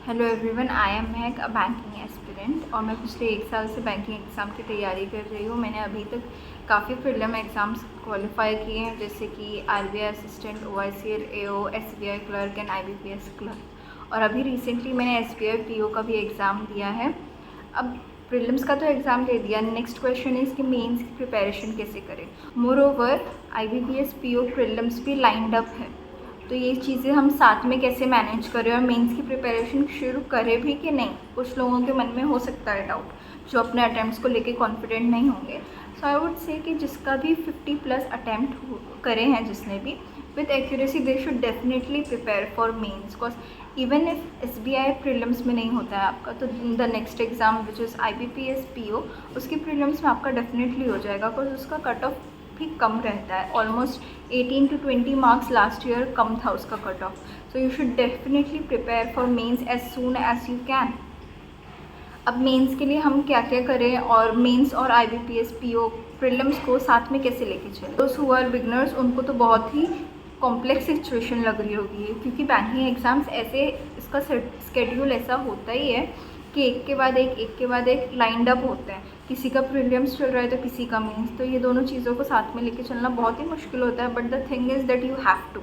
Hello everyone, I am Mahak, a banking aspirant और मैं पिछले 1 साल से बैंकिंग एग्ज़ाम की तैयारी कर रही हूँ। मैंने अभी तक काफ़ी प्रीलिम एग्ज़ाम्स क्वालिफाई किए हैं, जैसे कि RBI assistant, OICL AO, SBI clerk and IBPS clerk. और अभी रिसेंटली मैंने एसबीआई पीओ का भी एग्ज़ाम दिया है। अब प्रीलिम्स का तो एग्ज़ाम दे दिया, नेक्स्ट क्वेश्चन इज़ कि मेंस की प्रिपरेशन कैसे करें। More over IBPS PO prelims भी लाइंड अप है, तो ये चीज़ें हम साथ में कैसे मैनेज करें और मेंस की प्रिपरेशन शुरू करें भी कि नहीं। कुछ लोगों के मन में हो सकता है डाउट, जो अपने अटैम्प्ट्स को लेके कॉन्फिडेंट नहीं होंगे। सो आई वुड से कि जिसका भी 50+ अटैम्प्ट करे हैं, जिसने भी with accuracy, they should definitely prepare for mains. Because even if SBI prelims में नहीं होता है आपका, तो the next exam which is IBPS PO, उसकी प्रीलिम्स में आपका डेफिनेटली हो जाएगा। बिकॉज उसका कट ऑफ भी कम रहता है, almost 18 to 20 marks last year कम था उसका cut off. So you should definitely prepare for mains as soon as you can. अब मेंस के लिए हम क्या क्या करें और मेंस और आईबीपीएस पीओ प्रीलिम्स को साथ में कैसे लेके चलें। दोस्त हु आर बिगनर्स, उनको तो बहुत ही कॉम्प्लेक्स सिचुएशन लग रही होगी, क्योंकि बैंकिंग एग्ज़ाम्स ऐसे, इसका स्केड्यूल ऐसा होता ही है कि एक के बाद एक लाइंड अप होता है। किसी का प्रीलिम्स चल रहा है तो किसी का मेंस, तो ये दोनों चीज़ों को साथ में लेके चलना बहुत ही मुश्किल होता है। But the thing is that you have to.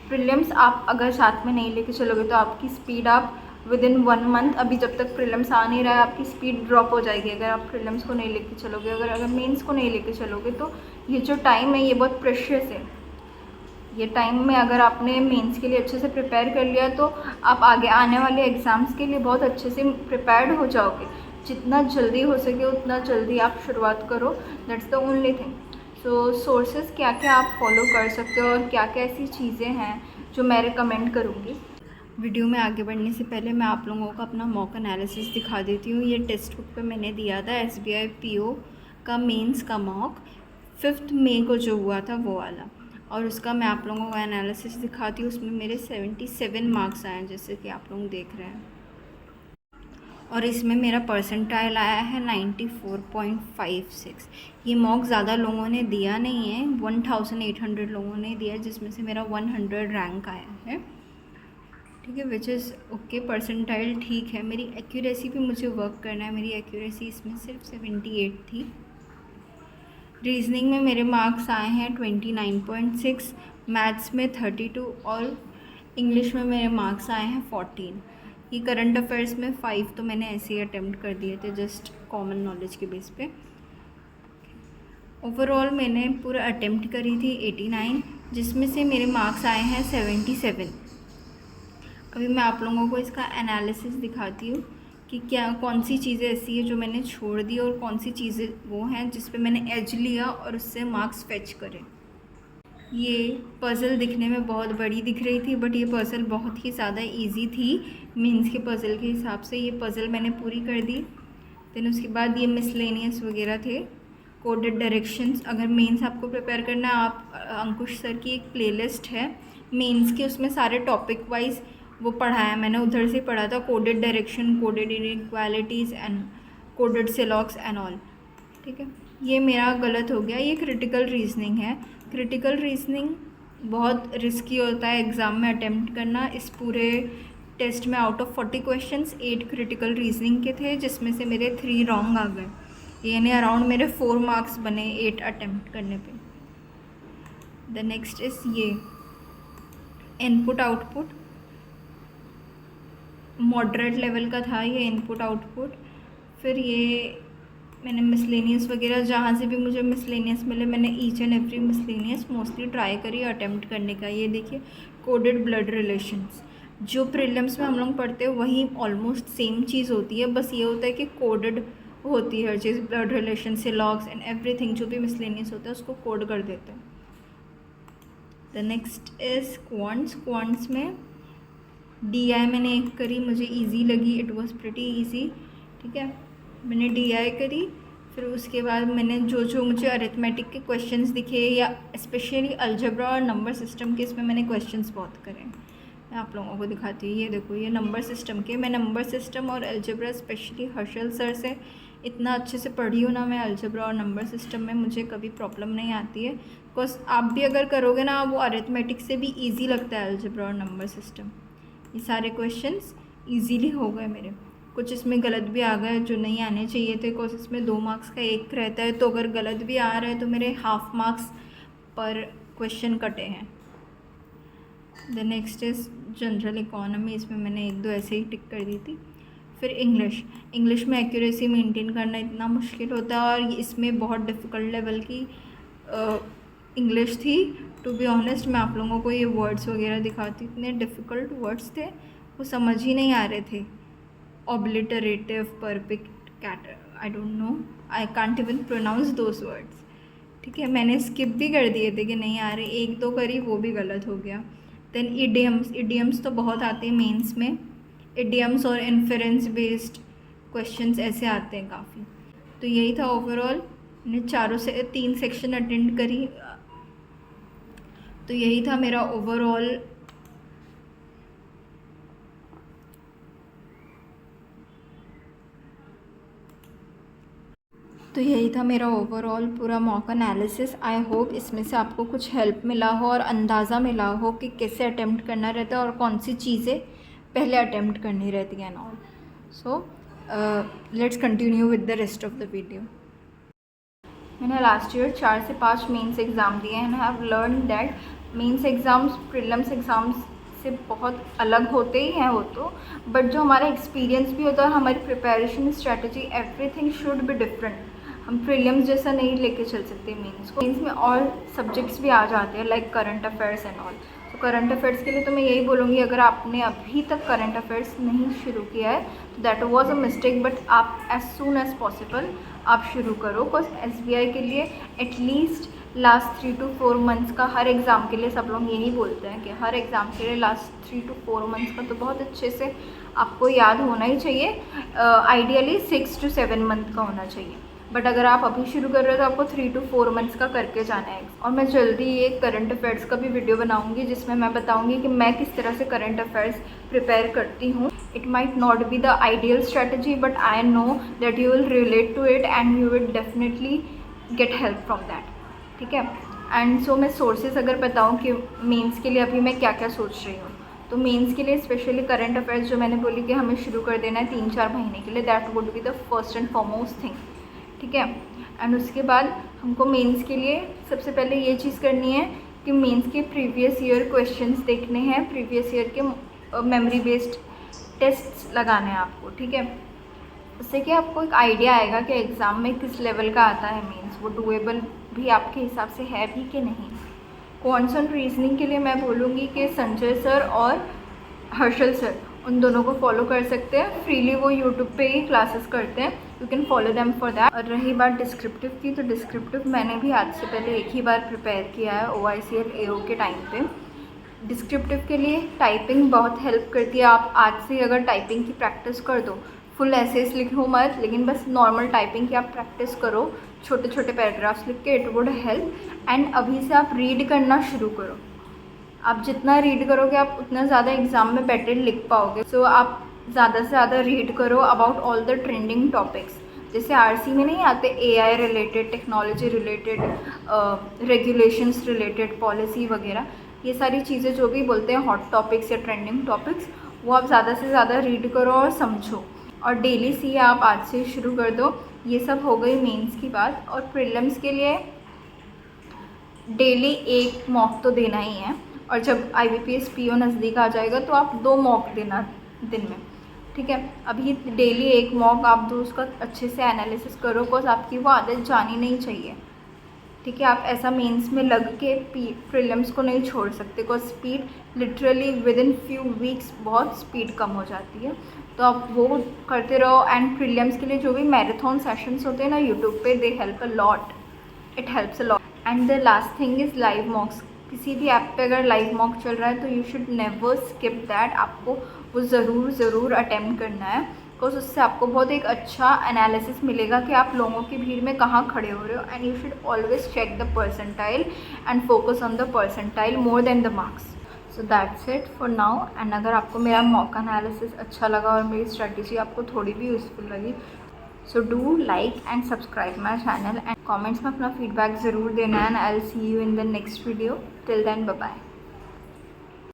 Prelims आप अगर साथ में नहीं लेके चलोगे तो आपकी स्पीड, आप विद इन 1 मंथ, अभी जब तक प्रीलिम्स आ नहीं रहा है, आपकी स्पीड ड्रॉप हो जाएगी अगर आप प्रीलिम्स को नहीं लेके चलोगे। अगर मेंस को नहीं लेके चलोगे तो ये जो टाइम है ये बहुत प्रेशियस है। ये टाइम में अगर आपने मेंस के लिए अच्छे से प्रिपेयर कर लिया तो आप आगे आने वाले एग्ज़ाम्स के लिए बहुत अच्छे से प्रिपेयर्ड हो जाओगे। जितना जल्दी हो सके उतना जल्दी आप शुरुआत करो, that's the only thing. So sources क्या क्या आप फॉलो कर सकते हो और क्या क्या ऐसी चीज़ें हैं जो मैं रिकमेंड करूँगी। वीडियो में आगे बढ़ने से पहले मैं आप लोगों को अपना मॉक एनालिसिस दिखा देती हूँ। ये टेक्स्ट बुक पे मैंने दिया था एसबीआई पीओ का मेंस का मॉक, 5 मई को जो हुआ था वो वाला, और उसका मैं आप लोगों को एनालिसिस दिखाती हूँ। उसमें मेरे 77 मार्क्स आए हैं, जैसे कि आप लोग देख रहे हैं, और इसमें मेरा परसेंटाइल आया है 94.56। ये मॉक ज़्यादा लोगों ने दिया नहीं है, 1800 लोगों ने दिया, जिसमें से मेरा 100 रैंक आया है, ठीक है, विच इज़ ओके। परसेंटाइल ठीक है। मेरी एक्यूरेसी भी मुझे वर्क करना है, मेरी एक्यूरेसी इसमें सिर्फ 78 थी। रीजनिंग में मेरे मार्क्स आए हैं 29.6, मैथ्स में 32 और इंग्लिश में मेरे मार्क्स आए हैं 14। ये करंट अफेयर्स में 5 तो मैंने ऐसे ही अटेम्प्ट कर दिए थे, जस्ट कॉमन नॉलेज के बेस पे। ओवरऑल मैंने पूरा अटेम्प्ट करी थी 89, जिसमें से मेरे मार्क्स आए हैं 77। अभी मैं आप लोगों को इसका एनालिसिस दिखाती हूँ कि क्या कौन सी चीज़ें ऐसी है जो मैंने छोड़ दी और कौन सी चीज़ें वो हैं जिस पे मैंने एज लिया और उससे मार्क्स फेच करे। ये पज़ल दिखने में बहुत बड़ी दिख रही थी, बट ये पज़ल बहुत ही ज़्यादा इजी थी मेंस के पज़ल के हिसाब से। ये पज़ल मैंने पूरी कर दी। देन उसके बाद ये मिसलेनियस वगैरह थे, कोडेड डायरेक्शंस। अगर मेंस आपको प्रिपेयर करना है, आप अंकुश सर की एक प्लेलिस्ट है मेंस के, उसमें सारे टॉपिक वाइज वो पढ़ाया, मैंने उधर से पढ़ा था, coded direction, coded inequalities and coded syllogism and all, ठीक है। ये मेरा गलत हो गया। ये क्रिटिकल रीजनिंग है। क्रिटिकल रीजनिंग बहुत रिस्की होता है एग्ज़ाम में अटेम्प्ट करना। इस पूरे टेस्ट में out of 40 questions 8 critical reasoning के थे, जिसमें से मेरे 3 रॉन्ग आ गए, यानी अराउंड मेरे 4 मार्क्स बने 8 अटेम्प्ट करने पे। द नेक्स्ट इज़ ये इनपुट आउटपुट, मॉडरेट लेवल का था ये इनपुट आउटपुट। फिर ये मैंने मिसलेनियस वगैरह, जहाँ से भी मुझे मिसलेनियस मिले, मैंने each and every miscellaneous mostly try करी अटेम्प्ट करने का। ये देखिए, कोडेड ब्लड रिलेशंस, जो प्रीलिम्स में हम लोग पढ़ते हैं वही ऑलमोस्ट सेम चीज़ होती है, बस ये होता है कि कोडेड होती है हर चीज़। ब्लड रिलेशन, सिलॉक्स एंड एवरीथिंग, जो भी मिसलेनियस होता है उसको कोड कर देते हैं। The next is quants. Quants में DI मैंने एक करी, मुझे इजी लगी, इट वाज प्रिटी इजी, ठीक है। मैंने DI करी। फिर उसके बाद मैंने जो जो मुझे अरिथमेटिक के क्वेश्चंस दिखे, या स्पेशली अलजेब्रा और नंबर सिस्टम के, इसमें मैंने क्वेश्चंस बहुत करे। मैं आप लोगों को दिखाती हूँ। ये देखो, ये नंबर सिस्टम के, मैं नंबर सिस्टम और अलजेब्रा स्पेशली हर्षल सर से इतना अच्छे से पढ़ी हूँ ना मैं। अलजेब्रा और नंबर सिस्टम में मुझे कभी प्रॉब्लम नहीं आती है, बिकॉज आप भी अगर करोगे ना, वो अरिथमेटिक से भी ईजी लगता है अलजेब्रा और नंबर सिस्टम। ये सारे क्वेश्चंस इजीली हो गए मेरे। कुछ इसमें गलत भी आ गए जो नहीं आने चाहिए थे, बिकॉज इसमें 2 मार्क्स का एक रहता है, तो अगर गलत भी आ रहा है तो मेरे हाफ मार्क्स पर क्वेश्चन कटे हैं। The next is general economy, इसमें मैंने 1-2 ऐसे ही टिक कर दी थी। फिर इंग्लिश में एक्यूरेसी मेंटेन करना इतना मुश्किल होता है, और इसमें बहुत डिफ़िकल्ट लेवल की इंग्लिश थी। टू बी ऑनेस्ट, मैं आप लोगों को ये वर्ड्स वगैरह दिखाती, इतने डिफ़िकल्ट वर्ड्स थे, वो समझ ही नहीं आ रहे थे। Obliterative, perfect, cat, I don't know, I can't even pronounce those words. ठीक है, मैंने स्किप भी कर दिए थे कि नहीं आ रहे, 1-2 करी, वो भी गलत हो गया। देन इडियम्स तो बहुत आते हैं मेंस में। इडियम्स और इन्फरेंस बेस्ड क्वेश्चंस ऐसे आते हैं काफ़ी। तो यही था ओवरऑल, मैंने 3 सेक्शन अटेंड करी, तो यही था मेरा ओवरऑल। पूरा मॉक एनालिसिस। आई होप इसमें से आपको कुछ हेल्प मिला हो और अंदाज़ा मिला हो कि कैसे अटेम्प्ट करना रहता है और कौन सी चीज़ें पहले अटेम्प्ट करनी रहती हैं and all. So let's continue with the rest of the video. मैंने लास्ट ईयर 4 से 5 मेंस एग्ज़ाम दिए and I have learn that mains exams prelims exams से बहुत अलग होते ही हैं वो तो, बट जो हमारा एक्सपीरियंस भी होता है, हमारी preparation strategy, everything should be different. हम प्रीलिम्स जैसा नहीं लेके चल सकते मेंस को। मेंस में और सब्जेक्ट्स भी आ जाते हैं like current affairs and all. तो करंट अफेयर्स के लिए तो मैं यही बोलूँगी, अगर आपने अभी तक करंट अफेयर्स नहीं शुरू किया है तो that was a mistake, but आप एज सून एज पॉसिबल आप शुरू करो। बिकॉज SBI के लिए एटलीस्ट लास्ट 3 to 4 मंथ्स का, हर एग्ज़ाम के लिए सब लोग यही बोलते हैं कि हर एग्ज़ाम के लिए लास्ट 3 to 4 मंथ्स का तो बहुत अच्छे से आपको याद होना ही चाहिए। आइडियली 6 to 7 मंथ का होना चाहिए, बट अगर आप अभी शुरू कर रहे हो तो आपको 3 to 4 मंथ्स का करके जाना है। और मैं जल्दी एक करंट अफेयर्स का भी वीडियो बनाऊंगी जिसमें मैं बताऊंगी कि मैं किस तरह से करंट अफेयर्स प्रिपेयर करती हूँ। It might not be the ideal strategy, but I know that you will relate to it and you will definitely get help from that. ठीक है, एंड सो मैं सोर्सेज अगर बताऊँ कि मेंस के लिए अभी मैं क्या क्या सोच रही हूँ, तो मेंस के लिए स्पेशली करंट अफेयर्स जो मैंने बोली कि हमें शुरू कर देना है 3-4 महीने के लिए, that would be the first and foremost thing. ठीक है, एंड उसके बाद हमको मेंस के लिए सबसे पहले ये चीज़ करनी है कि मेंस के प्रीवियस ईयर क्वेश्चंस देखने हैं, प्रीवियस ईयर के मेमोरी बेस्ड टेस्ट्स लगाने हैं आपको। ठीक है, उससे कि आपको एक आइडिया आएगा कि एग्ज़ाम में किस लेवल का आता है मेंस, वो डुएबल भी आपके हिसाब से है भी कि नहीं। क्वांट्स रीजनिंग के लिए मैं बोलूँगी कि संजय सर और हर्षल सर, उन दोनों को फॉलो कर सकते हैं फ्रीली, वो यूट्यूब पे ही क्लासेस करते हैं, you can follow them for that. और रही बात डिस्क्रिप्टिव की, तो डिस्क्रिप्टिव मैंने भी आज से पहले एक ही बार प्रिपेयर किया है OICL AO के टाइम पे। डिस्क्रिप्टिव के लिए टाइपिंग बहुत हेल्प करती है। आप आज से अगर टाइपिंग की प्रैक्टिस कर दो, फुल एसेस लिखो मत, लेकिन बस नॉर्मल टाइपिंग की आप प्रैक्टिस करो, छोटे छोटे पैराग्राफ्स लिख के, इट वुड हेल्प। एंड अभी से आप रीड करना शुरू करो। आप जितना रीड करोगे आप उतना ज़्यादा एग्ज़ाम में बेटर लिख पाओगे। सो आप ज़्यादा से ज़्यादा रीड करो about all the trending topics, जैसे RC में नहीं आते AI related, technology related, regulations related, policy वगैरह, ये सारी चीज़ें जो भी बोलते हैं हॉट टॉपिक्स या ट्रेंडिंग टॉपिक्स, वो आप ज़्यादा से ज़्यादा रीड करो और समझो। और डेली सी आप आज से शुरू कर दो। ये सब हो गई मेंस की बात। और प्रीलिम्स के लिए डेली एक मॉक तो देना ही है, और जब IBPS PO नज़दीक आ जाएगा तो आप 2 मॉक देना दिन में। ठीक है, अभी डेली एक मॉक आप दो, उसका अच्छे से एनालिसिस करो, बिकॉज आपकी वो आदत जानी नहीं चाहिए। ठीक है, आप ऐसा मेंस में लग के प्रीलिम्स को नहीं छोड़ सकते, because speed literally with in few weeks बहुत स्पीड कम हो जाती है। तो आप वो करते रहो। एंड प्रीलिम्स के लिए जो भी मैराथन सेशंस होते हैं ना यूट्यूब पे, they help a lot, it helps a lot. And the last thing is live मॉक्स। किसी भी ऐप पे अगर लाइव मॉक चल रहा है तो you should never skip that, आपको वो ज़रूर अटेम्प्ट करना है, बिकॉज उससे आपको बहुत एक अच्छा एनालिसिस मिलेगा कि आप लोगों की भीड़ में कहाँ खड़े हो रहे हो। And you should always check the percentile and focus on the percentile more than the marks. So that's it for now. And अगर आपको मेरा मॉक एनालिसिस अच्छा लगा और मेरी स्ट्रेटजी आपको थोड़ी भी यूज़फुल लगी, so do like and subscribe my channel, and comments में अपना फीडबैक ज़रूर देना। And I will see you in the next video. Till then, bye bye.